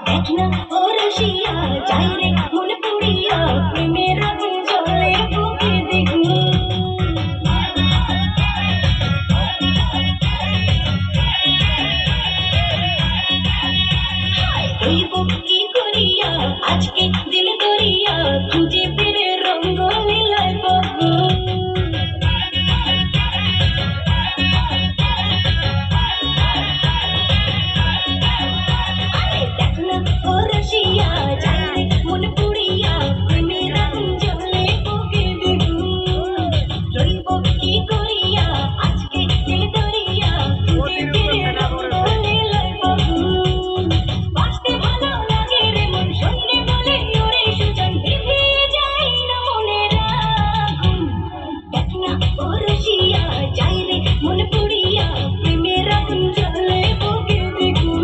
দেখ না ও রসিয়া যাই রে মনে পড়িয়া প্রেমের আগুন জ্বলে বুকে দেখুন রইব কি করিয়া আজকে দিল দরিয়া খুঁজে ফিরে রঙ্গ লীলায় পাবো দেখ না ও রসিয়া যাই রে মনে পড়িয়া প্রেমের আগুন জ্বলে বুকে দেখুন রইব কি করিয়া আজকে দিল দরিয়া খুঁজে ফিরে রঙ্গ লীলায় পাবো বাঁচতে ভালো লাগে রে মন শুনলে বলে ওরে সুজন নিভিয়ে যায় না মনের আগুন দেখ না ও রসিয়া যাই রে মনে পড়িয়া প্রেমের আগুন জ্বলে বুকে দেখুন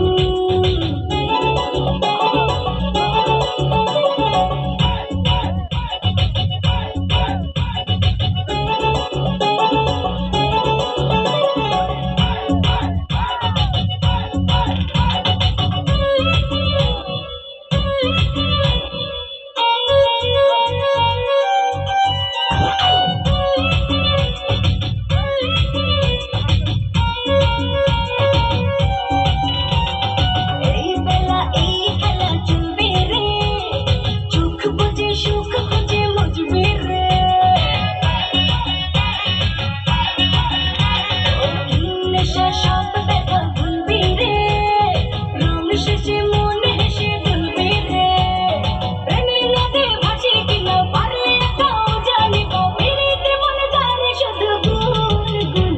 এই বেলা এই খেলা চলবে রে চোখ বুজে সুখ খুঁজে মজবে রে নেশা সব ব্যথা ভুলবি রে রাম শেষে মন হেসে দুলবে রে প্রেমের নদে ভাসি কিনা পারলে একাও জানিব পিরিতে মনে জানে শুধু গুন গুন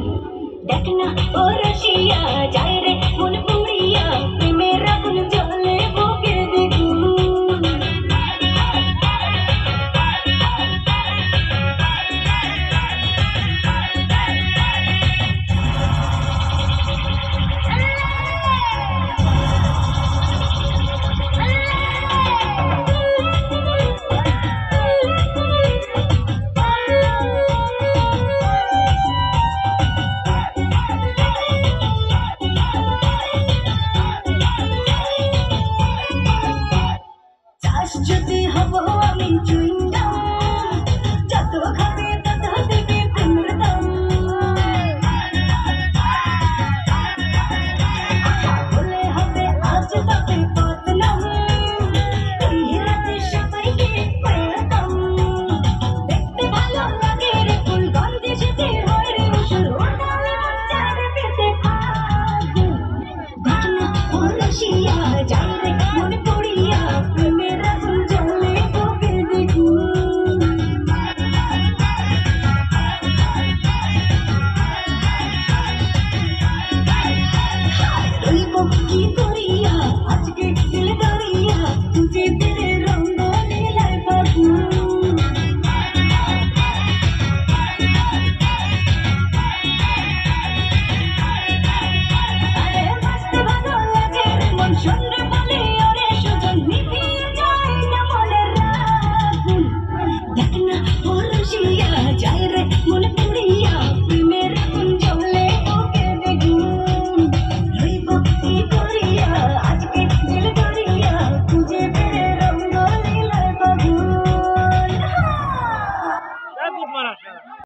দেখ না ও রসিয়া যাই রে মনে পড়িয়া প্রেমের আগুন জ্বলে বুকে দেখুন চাষ যদি হব আমি চুইংগাম যত খাবে তত দেবে প্রেমের দাম বলে হবে আজ তবে বদনাম এই রাতে সবাইকে ওয়েলকাম দেখতে ভালো লাগে রে ফুল গন্ধে যেতে হয় রে উসুর ওঠালে মন চাঁদে পেতে আগুন দেখ না ও রসিয়া যাই রে মনে পড়িয়া প্রেমের আগুন জ্বলে বুকে দেখুন রইব কি করিয়া আজকে দিল দরিয়া খুঁজে ফিরে রঙ্গ লীলায় পাবো আরে বাঁচতে ভালো লাগে রে মন শুনলে বলে ওরে সুজন নিভিয়ে যায় না মনের আগুন দেখ না ও রসিয়া যাই রে মনে পড়িয়া প্রেমের আগুন জ্বলে বুকে দেখুন রইব কি করিয়া আজকে দিল দরিয়া খুঁজে ফিরে রঙ্গ লীলায় পাবো